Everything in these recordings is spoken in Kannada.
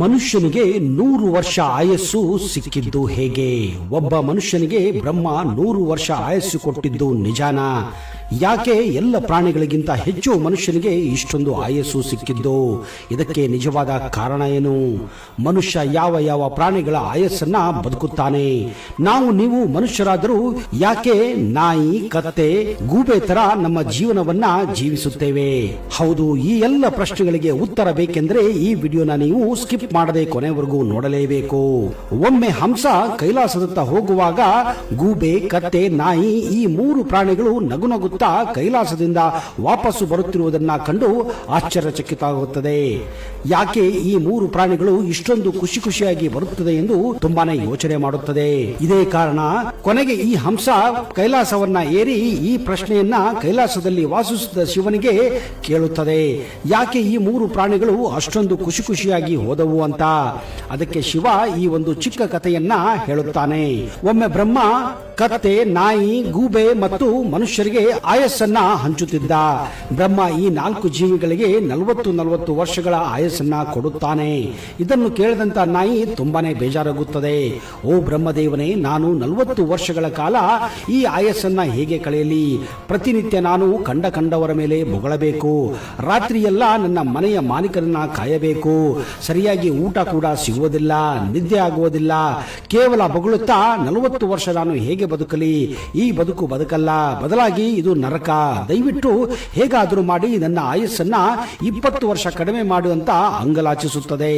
ಮನುಷ್ಯನಿಗೆ 100 ವರ್ಷ ಆಯಸ್ಸು ಸಿಕ್ಕಿದ್ದು ಹೇಗೆ? ಒಬ್ಬ ಮನುಷ್ಯನಿಗೆ ಬ್ರಹ್ಮ 100 ವರ್ಷ ಆಯಸ್ಸು ಕೊಟ್ಟಿದ್ದು ನಿಜಾನಾ? ಯಾಕೆ ಎಲ್ಲ ಪ್ರಾಣಿಗಳಿಗಿಂತ ಹೆಚ್ಚು ಮನುಷ್ಯನಿಗೆ ಇಷ್ಟೊಂದು ಆಯಸ್ಸು ಸಿಕ್ಕಿದ್ದು? ಇದಕ್ಕೆ ನಿಜವಾದ ಕಾರಣ ಏನು? ಮನುಷ್ಯ ಯಾವ ಯಾವ ಪ್ರಾಣಿಗಳ ಆಯಸ್ಸನ್ನ ಬದುಕುತ್ತಾನೆ? ನೀವು ಮನುಷ್ಯರಾದರೂ ಯಾಕೆ ನಾಯಿ, ಕತ್ತೆ, ಗೂಬೆ ತರ ನಮ್ಮ ಜೀವನವನ್ನ ಜೀವಿಸುತ್ತೇವೆ? ಹೌದು, ಈ ಎಲ್ಲ ಪ್ರಶ್ನೆಗಳಿಗೆ ಉತ್ತರ ಬೇಕೆಂದ್ರೆ ಈ ವಿಡಿಯೋನ ನೀವು ಸ್ಕಿಪ್ ಮಾಡದೆ ಕೊನೆವರೆಗೂ ನೋಡಲೇಬೇಕು. ಒಮ್ಮೆ ಹಂಸ ಕೈಲಾಸದತ್ತ ಹೋಗುವಾಗ ಗೂಬೆ, ಕತ್ತೆ, ನಾಯಿ ಈ 3 ಪ್ರಾಣಿಗಳು ನಗುನಗುತ್ತಾ ಕೈಲಾಸದಿಂದ ವಾಪಸ್ಸು ಬರುತ್ತಿರುವುದನ್ನ ಕಂಡು ಆಶ್ಚರ್ಯಚಕಿತವಾಗುತ್ತದೆ. ಯಾಕೆ ಈ 3 ಪ್ರಾಣಿಗಳು ಇಷ್ಟೊಂದು ಖುಷಿ ಖುಷಿಯಾಗಿ ಬರುತ್ತದೆ ಎಂದು ತುಂಬಾನೇ ಯೋಚನೆ ಮಾಡುತ್ತದೆ. ಇದೇ ಕಾರಣ ಕೊನೆಗೆ ಈ ಹಂಸ ಕೈಲಾಸವನ್ನ ಏರಿ ಈ ಪ್ರಶ್ನೆಯನ್ನ ಕೈಲಾಸದಲ್ಲಿ ವಾಸಿಸುತ್ತಿದ್ದ ಶಿವನಿಗೆ ಕೇಳುತ್ತದೆ. ಯಾಕೆ ಈ 3 ಪ್ರಾಣಿಗಳು ಅಷ್ಟೊಂದು ಖುಷಿ ಖುಷಿಯಾಗಿ ಹೋದವು ಅಂತ. ಅದಕ್ಕೆ ಶಿವ ಈ ಒಂದು ಚಿಕ್ಕ ಕಥೆಯನ್ನ ಹೇಳುತ್ತಾನೆ. ಒಮ್ಮೆ ಬ್ರಹ್ಮ ಕತ್ತೆ, ನಾಯಿ, ಗೂಬೆ ಮತ್ತು ಮನುಷ್ಯರಿಗೆ ಆಯಸ್ಸನ್ನ ಹಂಚುತ್ತಿದ್ದ. ಬ್ರಹ್ಮ ಈ 4 ಜೀವಿಗಳಿಗೆ 40 ವರ್ಷಗಳ ಆಯಸ್ಸನ್ನ ಕೊಡುತ್ತಾನೆ. ಇದನ್ನು ಕೇಳಿದಂತ ನಾಯಿ ತುಂಬಾನೇ ಬೇಜಾರಾಗುತ್ತದೆ. ಓ ಬ್ರಹ್ಮದೇವನೇ, ನಾನು 40 ವರ್ಷಗಳ ಕಾಲ ಈ ಆಯಸ್ಸನ್ನ ಹೇಗೆ ಕಳೆಯಲಿ? ಪ್ರತಿನಿತ್ಯ ನಾನು ಕಂಡವರ ಮೇಲೆ ಬೊಗಳಬೇಕು, ರಾತ್ರಿಯೆಲ್ಲ ನನ್ನ ಮನೆಯ ಮಾಲೀಕರನ್ನ ಕಾಯಬೇಕು, ಸರಿಯಾಗಿ ಊಟ ಕೂಡ ಸಿಗುವುದಿಲ್ಲ, ನಿದ್ದೆ ಆಗುವುದಿಲ್ಲ, ಕೇವಲ ಬೊಗಳುತ್ತಾ 40 ವರ್ಷ ನಾನು ಹೇಗೆ ಬದುಕಲಿ? ಈ ಬದುಕು ಬದುಕಲ್ಲ, ಬದಲಾಗಿ ಇದು ನರಕ. ದಯವಿಟ್ಟು ಹೇಗಾದರೂ ಮಾಡಿ ನನ್ನ ಆಯಸ್ಸನ್ನ 20 ವರ್ಷ ಕಡಿಮೆ ಮಾಡುವಂತ ಅಂಗಲಾಚಿಸುತ್ತದೆ.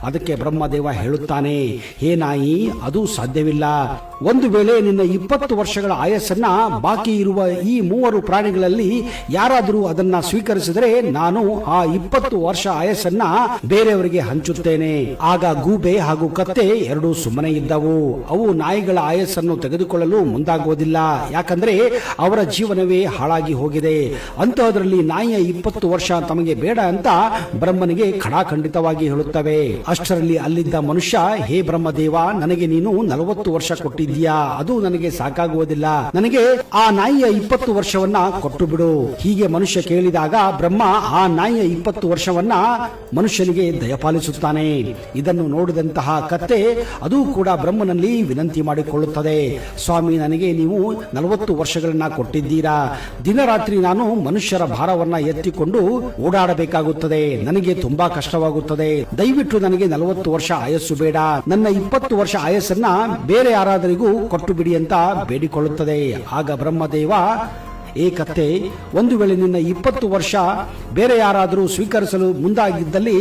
ಅದಕ್ಕೆ ಬ್ರಹ್ಮದೇವ ಹೇಳುತ್ತಾನೆ, ಹೇ ನಾಯಿ, ಅದು ಸಾಧ್ಯವಿಲ್ಲ. ಒಂದು ವೇಳೆ ನಿನ್ನ 20 ವರ್ಷಗಳ ಆಯಸ್ಸನ್ನ ಬಾಕಿ ಇರುವ ಈ 3 ಪ್ರಾಣಿಗಳಲ್ಲಿ ಯಾರಾದರೂ ಅದನ್ನ ಸ್ವೀಕರಿಸಿದರೆ ನಾನು ಆ 20 ವರ್ಷ ಆಯಸ್ಸನ್ನ ಬೇರೆಯವರಿಗೆ ಹಂಚುತ್ತೇನೆ. ಆಗ ಗೂಬೆ ಹಾಗೂ ಕತ್ತೆ 2 ಸುಮ್ಮನೆ ಇದ್ದವು. ಅವು ನಾಯಿಗಳ ಆಯಸ್ಸನ್ನು ತೆಗೆದುಕೊಳ್ಳಲು ಮುಂದಾಗುವುದಿಲ್ಲ, ಯಾಕಂದ್ರೆ ಅವರ ಜೀವನವೇ ಹಾಳಾಗಿ ಹೋಗಿದೆ. ಅಂತಹದ್ರಲ್ಲಿ ನಾಯಿಯ 20 ವರ್ಷ ತಮಗೆ ಬೇಡ ಅಂತ ಬ್ರಹ್ಮನಿಗೆ ಖಡಾಖಂಡಿತವಾಗಿ ಹೇಳುತ್ತವೆ. ಅಷ್ಟರಲ್ಲಿ ಅಲ್ಲಿದ್ದ ಮನುಷ್ಯ, ಹೇ ಬ್ರಹ್ಮದೇವ, ನನಗೆ ನೀನು 40 ವರ್ಷ ಕೊಟ್ಟಿದ್ದೀಯಾ, ಅದು ನನಗೆ ಸಾಕಾಗುವುದಿಲ್ಲ, ನನಗೆ ಆ ನಾಯಿಯ 20 ವರ್ಷವನ್ನ ಕೊಟ್ಟು ಬಿಡು. ಹೀಗೆ ಮನುಷ್ಯ ಕೇಳಿದಾಗ ಬ್ರಹ್ಮ ಆ ನಾಯಿಯ 20 ವರ್ಷವನ್ನ ಮನುಷ್ಯನಿಗೆ ದಯಪಾಲಿಸುತ್ತಾನೆ. ಇದನ್ನು ನೋಡಿದಂತಹ ಕತ್ತೆ ಅದು ಕೂಡ ಬ್ರಹ್ಮನಲ್ಲಿ ವಿನಂತಿ ಮಾಡಿಕೊಳ್ಳುತ್ತದೆ, ಸ್ವಾಮಿ, ನನಗೆ ನೀವು 40 ವರ್ಷಗಳನ್ನ ಕೊಟ್ಟಿದ್ದೀರಾ, ದಿನರಾತ್ರಿ ನಾನು ಮನುಷ್ಯರ ಭಾರವನ್ನ ಎತ್ತಿಕೊಂಡು ಓಡಾಡಬೇಕಾಗುತ್ತದೆ, ನನಗೆ ತುಂಬಾ ಕಷ್ಟವಾಗುತ್ತದೆ, ದಯವಿಟ್ಟು ನನಗೆ 40 ವರ್ಷ ಆಯಸ್ಸು ಬೇಡ, ನನ್ನ 20 ವರ್ಷ ಆಯಸ್ಸನ್ನ ಬೇರೆ ಯಾರಾದರಿಗೂ ಕೊಟ್ಟು ಬಿಡಿ ಅಂತ ಬೇಡಿಕೊಳ್ಳುತ್ತದೆ. ಆಗ ಬ್ರಹ್ಮದೇವ, ಏ ಕತ್ತೆ, ಒಂದು ವೇಳೆ ನಿನ್ನ 20 ವರ್ಷ ಬೇರೆ ಯಾರಾದರೂ ಸ್ವೀಕರಿಸಲು ಮುಂದಾಗಿದ್ದಲ್ಲಿ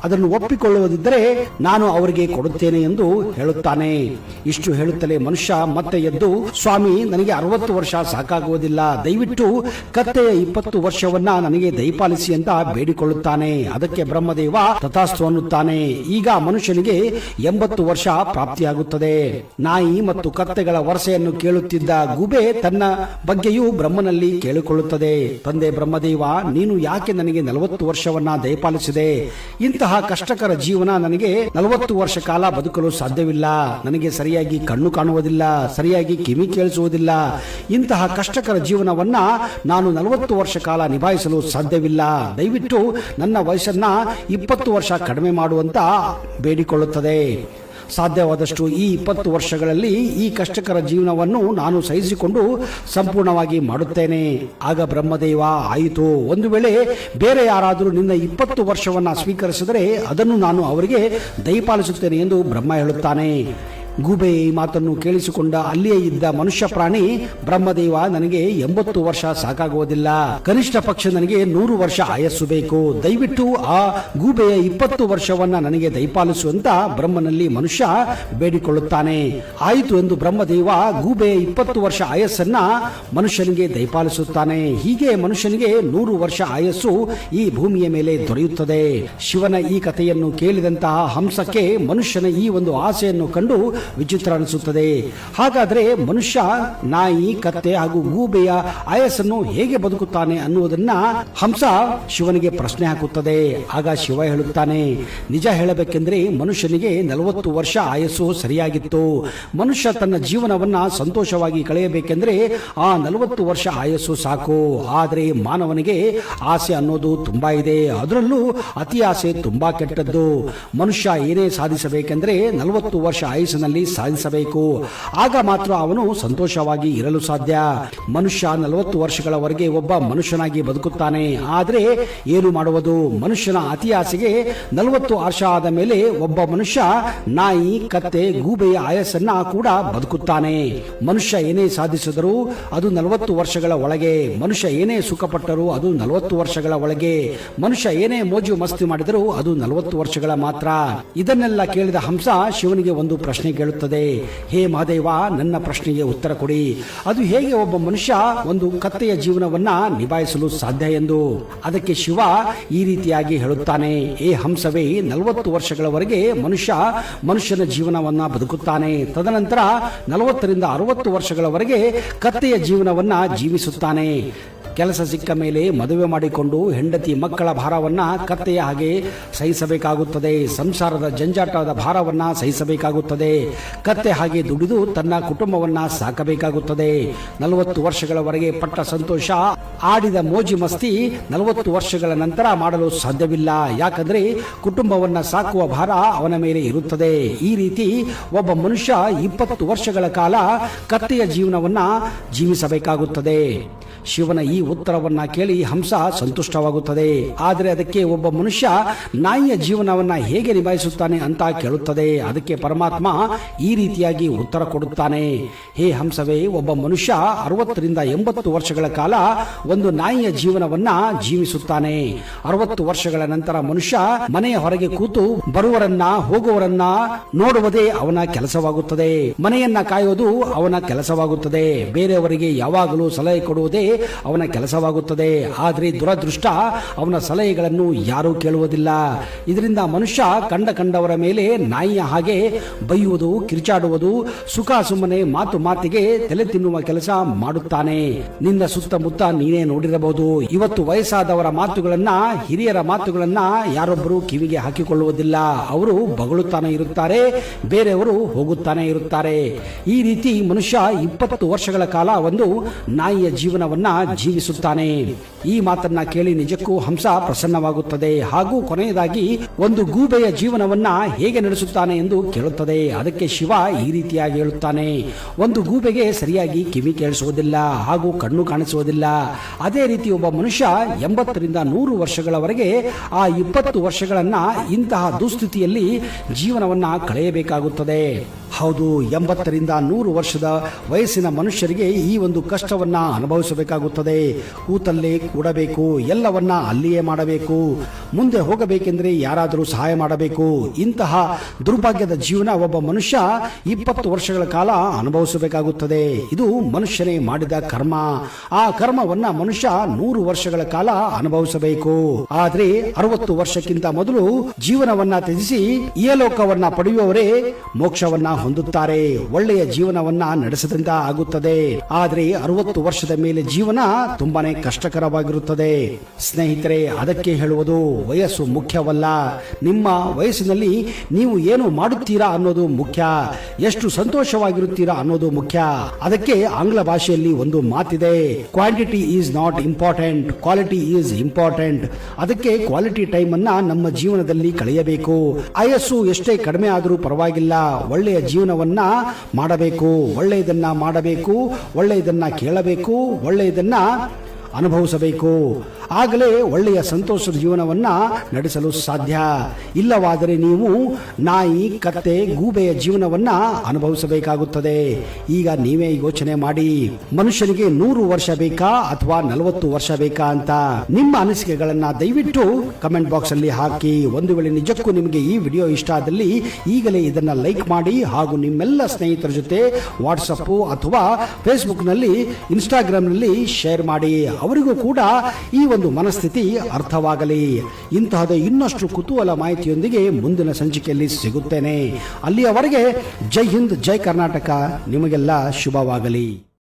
ಅದನ್ನು ಒಪ್ಪಿಕೊಳ್ಳುವುದಿದ್ದರೆ ನಾನು ಅವರಿಗೆ ಕೊಡುತ್ತೇನೆ ಎಂದು ಹೇಳುತ್ತಾನೆ. ಇಷ್ಟು ಹೇಳುತ್ತಲೇ ಮನುಷ್ಯ ಮತ್ತೆ ಎದ್ದು, ಸ್ವಾಮಿ, ನನಗೆ 60 ವರ್ಷ ಸಾಕಾಗುವುದಿಲ್ಲ, ದಯವಿಟ್ಟು ಕತ್ತೆಯ 20 ವರ್ಷವನ್ನ ನನಗೆ ದಯಪಾಲಿಸಿ ಅಂತ ಬೇಡಿಕೊಳ್ಳುತ್ತಾನೆ. ಅದಕ್ಕೆ ಬ್ರಹ್ಮದೇವ ತಥಾಸ್ತು ಅನ್ನುತ್ತಾನೆ. ಈಗ ಮನುಷ್ಯನಿಗೆ 80 ವರ್ಷ ಪ್ರಾಪ್ತಿಯಾಗುತ್ತದೆ. ನಾಯಿ ಮತ್ತು ಕತ್ತೆಗಳ ವರಸೆಯನ್ನು ಕೇಳುತ್ತಿದ್ದ ಗೂಬೆ ತನ್ನ ಬಗ್ಗೆಯೂ ಬ್ರಹ್ಮನಲ್ಲಿ ಕೇಳಿಕೊಳ್ಳುತ್ತದೆ. ತಂದೆ ಬ್ರಹ್ಮದೇವ, ನೀನು ಯಾಕೆ ನನಗೆ 40 ವರ್ಷವನ್ನ ದಯಪಾಲಿಸಿದೆ? ಇಂತಹ ಕಷ್ಟಕರ ಜೀವನ ನನಗೆ 40 ವರ್ಷ ಕಾಲ ಬದುಕಲು ಸಾಧ್ಯವಿಲ್ಲ. ನನಗೆ ಸರಿಯಾಗಿ ಕಣ್ಣು ಕಾಣುವುದಿಲ್ಲ, ಸರಿಯಾಗಿ ಕಿವಿ ಕೇಳಿಸುವುದಿಲ್ಲ. ಇಂತಹ ಕಷ್ಟಕರ ಜೀವನವನ್ನ ನಾನು 40 ವರ್ಷ ಕಾಲ ನಿಭಾಯಿಸಲು ಸಾಧ್ಯವಿಲ್ಲ. ದಯವಿಟ್ಟು ನನ್ನ ವಯಸ್ಸನ್ನ 20 ವರ್ಷ ಕಡಿಮೆ ಮಾಡುವಂತ ಬೇಡಿಕೊಳ್ಳುತ್ತದೆ. ಸಾಧ್ಯವಾದಷ್ಟು ಈ 20 ವರ್ಷಗಳಲ್ಲಿ ಈ ಕಷ್ಟಕರ ಜೀವನವನ್ನು ನಾನು ಸಹಿಸಿಕೊಂಡು ಸಂಪೂರ್ಣವಾಗಿ ಮಾಡುತ್ತೇನೆ. ಆಗ ಬ್ರಹ್ಮದೇವ, ಆಯಿತು, ಒಂದು ವೇಳೆ ಬೇರೆ ಯಾರಾದರೂ ನಿನ್ನ 20 ವರ್ಷವನ್ನ ಸ್ವೀಕರಿಸಿದರೆ ಅದನ್ನು ನಾನು ಅವರಿಗೆ ದಯಪಾಲಿಸುತ್ತೇನೆ ಎಂದು ಬ್ರಹ್ಮ ಹೇಳುತ್ತಾನೆ. ಗೂಬೆ ಈ ಮಾತನ್ನು ಕೇಳಿಸಿಕೊಂಡ ಅಲ್ಲಿಯೇ ಇದ್ದ ಮನುಷ್ಯ ಪ್ರಾಣಿ, ಬ್ರಹ್ಮದೇವ, ನನಗೆ 80 ವರ್ಷ ಸಾಕಾಗುವುದಿಲ್ಲ, ಕನಿಷ್ಠ ಪಕ್ಷ ನನಗೆ 100 ವರ್ಷ ಆಯಸ್ಸು ಬೇಕು, ದಯವಿಟ್ಟು ಆ ಗೂಬೆಯ 20 ವರ್ಷವನ್ನ ನನಗೆ ದಯಪಾಲಿಸುವಂತ ಬ್ರಹ್ಮನಲ್ಲಿ ಮನುಷ್ಯ ಬೇಡಿಕೊಳ್ಳುತ್ತಾನೆ. ಆಯಿತು ಎಂದು ಬ್ರಹ್ಮದೇವ ಗೂಬೆಯ 20 ವರ್ಷ ಆಯಸ್ಸನ್ನ ಮನುಷ್ಯನಿಗೆ ದಯಪಾಲಿಸುತ್ತಾನೆ. ಹೀಗೆ ಮನುಷ್ಯನಿಗೆ 100 ವರ್ಷ ಆಯಸ್ಸು ಈ ಭೂಮಿಯ ಮೇಲೆ ದೊರೆಯುತ್ತದೆ. ಶಿವನ ಈ ಕಥೆಯನ್ನು ಕೇಳಿದಂತಹ ಹಂಸಕ್ಕೆ ಮನುಷ್ಯನ ಈ ಒಂದು ಆಸೆಯನ್ನು ಕಂಡು ವಿಚಿತ್ರ ಅನಿಸುತ್ತದೆ. ಹಾಗಾದ್ರೆ ಮನುಷ್ಯ ನಾಯಿ, ಕತ್ತೆ ಹಾಗೂ ಗೂಬೆಯ ಆಯಸ್ಸನ್ನು ಹೇಗೆ ಬದುಕುತ್ತಾನೆ ಅನ್ನುವುದನ್ನ ಹಂಸ ಶಿವನಿಗೆ ಪ್ರಶ್ನೆ ಹಾಕುತ್ತದೆ. ಆಗ ಶಿವ ಹೇಳುತ್ತಾನೆ, ನಿಜ ಹೇಳಬೇಕೆಂದ್ರೆ ಮನುಷ್ಯನಿಗೆ 40 ವರ್ಷ ಆಯಸ್ಸು ಸರಿಯಾಗಿತ್ತು. ಮನುಷ್ಯ ತನ್ನ ಜೀವನವನ್ನ ಸಂತೋಷವಾಗಿ ಕಳೆಯಬೇಕೆಂದ್ರೆ ಆ 40 ವರ್ಷ ಆಯಸ್ಸು ಸಾಕು. ಆದರೆ ಮಾನವನಿಗೆ ಆಸೆ ಅನ್ನೋದು ತುಂಬಾ ಇದೆ. ಅದರಲ್ಲೂ ಅತಿ ಆಸೆ ತುಂಬಾ ಕೆಟ್ಟದ್ದು. ಮನುಷ್ಯ ಏನೇ ಸಾಧಿಸಬೇಕೆಂದ್ರೆ 40 ವರ್ಷ ಆಯಸ್ಸಿನಲ್ಲಿ ಸಾಧಿಸಬೇಕು. ಆಗ ಮಾತ್ರ ಅವನು ಸಂತೋಷವಾಗಿ ಇರಲು ಸಾಧ್ಯ. ಮನುಷ್ಯ 40 ವರ್ಷಗಳವರೆಗೆ ಒಬ್ಬ ಮನುಷ್ಯನಾಗಿ ಬದುಕುತ್ತಾನೆ. ಆದರೆ ಏನು ಮಾಡುವುದು? ಮನುಷ್ಯನ ಅತಿ ಆಸೆಗೆ 40 ವರ್ಷ ಆದ ಮೇಲೆ ಒಬ್ಬ ಮನುಷ್ಯ ನಾಯಿ, ಕತ್ತೆ, ಗೂಬೆಯ ಆಯಸ್ಸನ್ನ ಕೂಡ ಬದುಕುತ್ತಾನೆ. ಮನುಷ್ಯ ಏನೇ ಸಾಧಿಸಿದರೂ ಅದು 40 ವರ್ಷಗಳ ಒಳಗೆ. ಮನುಷ್ಯ ಏನೇ ಸುಖಪಟ್ಟರೂ ಅದು 40 ವರ್ಷಗಳ ಒಳಗೆ. ಮನುಷ್ಯ ಏನೇ ಮೋಜು ಮಸ್ತಿ ಮಾಡಿದರೂ ಅದು 40 ವರ್ಷಗಳ ಮಾತ್ರ. ಇದನ್ನೆಲ್ಲ ಕೇಳಿದ ಹಂಸ ಶಿವನಿಗೆ ಒಂದು ಪ್ರಶ್ನೆ ಕೇಳುತ್ತದೆ. ಹೇ ಮಹಾದೇವ, ನನ್ನ ಪ್ರಶ್ನೆಗೆ ಉತ್ತರ ಕೊಡಿ. ಅದು ಹೇಗೆ ಒಬ್ಬ ಮನುಷ್ಯ ಒಂದು ಕತ್ತೆಯ ಜೀವನವನ್ನ ನಿಭಾಯಿಸಲು ಸಾಧ್ಯ ಎಂದು. ಅದಕ್ಕೆ ಶಿವ ಈ ರೀತಿಯಾಗಿ ಹೇಳುತ್ತಾನೆ, ಏ ಹಂಸವೇ, 40 ವರ್ಷಗಳವರೆಗೆ ಮನುಷ್ಯನ ಜೀವನವನ್ನ ಬದುಕುತ್ತಾನೆ. ತದನಂತರ 40 ರಿಂದ 60 ವರ್ಷಗಳವರೆಗೆ ಕತ್ತೆಯ ಜೀವನವನ್ನ ಜೀವಿಸುತ್ತಾನೆ. ಕೆಲಸ ಸಿಕ್ಕ ಮೇಲೆ ಮದುವೆ ಮಾಡಿಕೊಂಡು ಹೆಂಡತಿ ಮಕ್ಕಳ ಭಾರವನ್ನ ಕತ್ತೆಯ ಹಾಗೆ ಸಹಿಸಬೇಕಾಗುತ್ತದೆ. ಸಂಸಾರದ ಜಂಜಾಟದ ಭಾರವನ್ನ ಸಹಿಸಬೇಕಾಗುತ್ತದೆ. ಕತ್ತೆ ಹಾಗೆ ದುಡಿದು ತನ್ನ ಕುಟುಂಬವನ್ನ ಸಾಕಬೇಕಾಗುತ್ತದೆ. 40 ವರ್ಷಗಳವರೆಗೆ ಪಟ್ಟ ಸಂತೋಷ, ಆಡಿದ ಮೋಜಿ ಮಸ್ತಿ 40 ವರ್ಷಗಳ ನಂತರ ಮಾಡಲು ಸಾಧ್ಯವಿಲ್ಲ. ಯಾಕಂದ್ರೆ ಕುಟುಂಬವನ್ನ ಸಾಕುವ ಭಾರ ಅವನ ಮೇಲೆ ಇರುತ್ತದೆ. ಈ ರೀತಿ ಒಬ್ಬ ಮನುಷ್ಯ 20 ವರ್ಷಗಳ ಕಾಲ ಕತ್ತೆಯ ಜೀವನವನ್ನ ಜೀವಿಸಬೇಕಾಗುತ್ತದೆ. ಶಿವನ ಈ ಉತ್ತರವನ್ನ ಕೇಳಿ ಹಂಸ ಸಂತುಷ್ಟವಾಗುತ್ತದೆ. ಆದರೆ ಅದಕ್ಕೆ ಒಬ್ಬ ಮನುಷ್ಯ ನಾಯಿಯ ಜೀವನವನ್ನ ಹೇಗೆ ನಿಭಾಯಿಸುತ್ತಾನೆ ಅಂತ ಕೇಳುತ್ತದೆ. ಅದಕ್ಕೆ ಪರಮಾತ್ಮ ಈ ರೀತಿಯಾಗಿ ಉತ್ತರ ಕೊಡುತ್ತಾನೆ, ಹೇ ಹಂಸವೇ, ಒಬ್ಬ ಮನುಷ್ಯ 60 ರಿಂದ 80 ವರ್ಷಗಳ ಕಾಲ ಒಂದು ನಾಯಿಯ ಜೀವನವನ್ನ ಜೀವಿಸುತ್ತಾನೆ. 60 ವರ್ಷಗಳ ನಂತರ ಮನುಷ್ಯ ಮನೆಯ ಹೊರಗೆ ಕೂತು ಬರುವವರನ್ನ ಹೋಗುವವರನ್ನ ನೋಡುವುದೇ ಅವನ ಕೆಲಸವಾಗುತ್ತದೆ. ಮನೆಯನ್ನ ಕಾಯೋದು ಅವನ ಕೆಲಸವಾಗುತ್ತದೆ. ಬೇರೆಯವರಿಗೆ ಯಾವಾಗಲೂ ಸಲಹೆ ಕೊಡುವುದೇ ಅವನ ಕೆಲಸವಾಗುತ್ತದೆ. ಆದರೆ ದುರದೃಷ್ಟ, ಅವನ ಸಲಹೆಗಳನ್ನು ಯಾರೂ ಕೇಳುವುದಿಲ್ಲ. ಇದರಿಂದ ಮನುಷ್ಯ ಕಂಡವರ ಮೇಲೆ ನಾಯಿಯ ಹಾಗೆ ಬೈಯುವುದು, ಕಿರ್ಚಾಡುವುದು, ಸುಖ ಸುಮ್ಮನೆ ಮಾತಿಗೆ ತಲೆ ತಿನ್ನುವ ಕೆಲಸ ಮಾಡುತ್ತಾನೆ. ನಿನ್ನ ಸುತ್ತಮುತ್ತ ನೀನೇ ನೋಡಿರಬಹುದು. ಇವತ್ತು ವಯಸ್ಸಾದವರ ಮಾತುಗಳನ್ನ, ಹಿರಿಯರ ಮಾತುಗಳನ್ನ ಯಾರೊಬ್ಬರು ಕಿವಿಗೆ ಹಾಕಿಕೊಳ್ಳುವುದಿಲ್ಲ. ಅವರು ಬಗಳುತ್ತಾನೆ ಇರುತ್ತಾರೆ, ಬೇರೆಯವರು ಹೋಗುತ್ತಾನೆ ಇರುತ್ತಾರೆ. ಈ ರೀತಿ ಮನುಷ್ಯ 20 ವರ್ಷಗಳ ಕಾಲ ಒಂದು ನಾಯಿಯ ಜೀವನವನ್ನ ಜೀವಿಸುತ್ತಾನೆ. ಈ ಮಾತನ್ನ ಕೇಳಿ ನಿಜಕ್ಕೂ ಹಂಸ ಪ್ರಸನ್ನವಾಗುತ್ತದೆ. ಹಾಗೂ ಕೊನೆಯದಾಗಿ ಒಂದು ಗೂಬೆಯ ಜೀವನವನ್ನ ಹೇಗೆ ನಡೆಸುತ್ತಾನೆ ಎಂದು ಕೇಳುತ್ತದೆ. ಅದಕ್ಕೆ ಶಿವ ಈ ರೀತಿಯಾಗಿ ಹೇಳುತ್ತಾನೆ, ಒಂದು ಗೂಬೆಗೆ ಸರಿಯಾಗಿ ಕಿವಿ ಕೇಳಿಸುವುದಿಲ್ಲ ಹಾಗೂ ಕಣ್ಣು ಕಾಣಿಸುವುದಿಲ್ಲ. ಅದೇ ರೀತಿ ಒಬ್ಬ ಮನುಷ್ಯ 80 ರಿಂದ 100 ವರ್ಷಗಳವರೆಗೆ ಆ 20 ವರ್ಷಗಳನ್ನ ಇಂತಹ ದುಸ್ಥಿತಿಯಲ್ಲಿ ಜೀವನವನ್ನ ಕಳೆಯಬೇಕಾಗುತ್ತದೆ. ಹೌದು, 80 ರಿಂದ 100 ವರ್ಷದ ವಯಸ್ಸಿನ ಮನುಷ್ಯರಿಗೆ ಈ ಒಂದು ಕಷ್ಟವನ್ನ ಅನುಭವಿಸಬೇಕಾಗುತ್ತದೆ. ಕೂತಲ್ಲೇ ಕೂಡಬೇಕು, ಎಲ್ಲವನ್ನ ಅಲ್ಲಿಯೇ ಮಾಡಬೇಕು. ಮುಂದೆ ಹೋಗಬೇಕೆಂದ್ರೆ ಯಾರಾದರೂ ಸಹಾಯ ಮಾಡಬೇಕು. ಇಂತಹ ದುರ್ಭಾಗ್ಯದ ಜೀವನ ಒಬ್ಬ ಮನುಷ್ಯ 20 ವರ್ಷಗಳ ಕಾಲ ಅನುಭವಿಸಬೇಕಾಗುತ್ತದೆ. ಇದು ಮನುಷ್ಯನೇ ಮಾಡಿದ ಕರ್ಮ. ಆ ಕರ್ಮವನ್ನ ಮನುಷ್ಯ 100 ವರ್ಷಗಳ ಕಾಲ ಅನುಭವಿಸಬೇಕು. ಆದ್ರೆ 60 ವರ್ಷಕ್ಕಿಂತ ಮೊದಲು ಜೀವನವನ್ನ ತ್ಯಜಿಸಿ ಇಹಲೋಕವನ್ನ ಪಡೆಯುವವರೇ ಮೋಕ್ಷವನ್ನ ಹೊಂದುತ್ತಾರೆ. ಒಳ್ಳೆಯ ಜೀವನವನ್ನ ನಡೆಸದಿಂದ ಆಗುತ್ತದೆ. ಆದ್ರೆ 60 ವರ್ಷದ ಮೇಲೆ ಜೀವನ ತುಂಬಾನೇ ಕಷ್ಟಕರವಾಗಿರುತ್ತದೆ. ಸ್ನೇಹಿತರೆ, ಅದಕ್ಕೆ ಹೇಳುವುದು ವಯಸ್ಸು ಮುಖ್ಯವಲ್ಲ. ನಿಮ್ಮ ವಯಸ್ಸಿನಲ್ಲಿ ನೀವು ಏನು ಮಾಡುತ್ತೀರಾ ಅನ್ನೋದು ಮುಖ್ಯ. ಎಷ್ಟು ಸಂತೋಷವಾಗಿರುತ್ತೀರಾ ಅನ್ನೋದು ಮುಖ್ಯ. ಅದಕ್ಕೆ ಆಂಗ್ಲ ಭಾಷೆಯಲ್ಲಿ ಒಂದು ಮಾತಿದೆ, quantity is not important, quality is important. ಅದಕ್ಕೆ ಕ್ವಾಲಿಟಿ ಟೈಮ್ ಅನ್ನ ನಮ್ಮ ಜೀವನದಲ್ಲಿ ಕಳೆಯಬೇಕು. ಆಯಸ್ಸು ಎಷ್ಟೇ ಕಡಿಮೆ ಆದರೂ ಪರವಾಗಿಲ್ಲ, ಒಳ್ಳೆಯ ಜೀವನವನ್ನ ಮಾಡಬೇಕು. ಒಳ್ಳೆಯದನ್ನ ಮಾಡಬೇಕು, ಒಳ್ಳೆಯದನ್ನ ಕೇಳಬೇಕು, ಒಳ್ಳೆಯದನ್ನ ಅನುಭವಿಸಬೇಕು. ಆಗಲೇ ಒಳ್ಳೆಯ ಸಂತೋಷದ ಜೀವನವನ್ನ ನಡೆಸಲು ಸಾಧ್ಯ. ಇಲ್ಲವಾದರೆ ನೀವು ನಾಯಿ, ಕತ್ತೆ, ಗೂಬೆಯ ಜೀವನವನ್ನ ಅನುಭವಿಸಬೇಕಾಗುತ್ತದೆ. ಈಗ ನೀವೇ ಯೋಚನೆ ಮಾಡಿ, ಮನುಷ್ಯನಿಗೆ 100 ವರ್ಷ ಬೇಕಾ ಅಥವಾ 40 ವರ್ಷ ಬೇಕಾ ಅಂತ ನಿಮ್ಮ ಅನಿಸಿಕೆಗಳನ್ನ ದಯವಿಟ್ಟು ಕಮೆಂಟ್ ಬಾಕ್ಸ್ ಅಲ್ಲಿ ಹಾಕಿ. ಒಂದು ವೇಳೆ ನಿಜಕ್ಕೂ ನಿಮಗೆ ಈ ವಿಡಿಯೋ ಇಷ್ಟ ಆದಲ್ಲಿ ಈಗಲೇ ಇದನ್ನ ಲೈಕ್ ಮಾಡಿ ಹಾಗೂ ನಿಮ್ಮೆಲ್ಲ ಸ್ನೇಹಿತರ ಜೊತೆ ವಾಟ್ಸಪ್ ಅಥವಾ ಫೇಸ್ಬುಕ್ ನಲ್ಲಿ, ಇನ್ಸ್ಟಾಗ್ರಾಮ್ ನಲ್ಲಿ ಶೇರ್ ಮಾಡಿ. ಅವರಿಗೂ ಕೂಡ ಈ ಒಂದು ಮನಸ್ಥಿತಿ ಅರ್ಥವಾಗಲಿ. ಇಂತಹದೇ ಇನ್ನಷ್ಟು ಕುತೂಹಲ ಮಾಹಿತಿಯೊಂದಿಗೆ ಮುಂದಿನ ಸಂಚಿಕೆಯಲ್ಲಿ ಸಿಗುತ್ತೇನೆ. ಅಲ್ಲಿಯವರೆಗೆ ಜೈ ಹಿಂದ್, ಜೈ ಕರ್ನಾಟಕ. ನಿಮಗೆಲ್ಲ ಶುಭವಾಗಲಿ.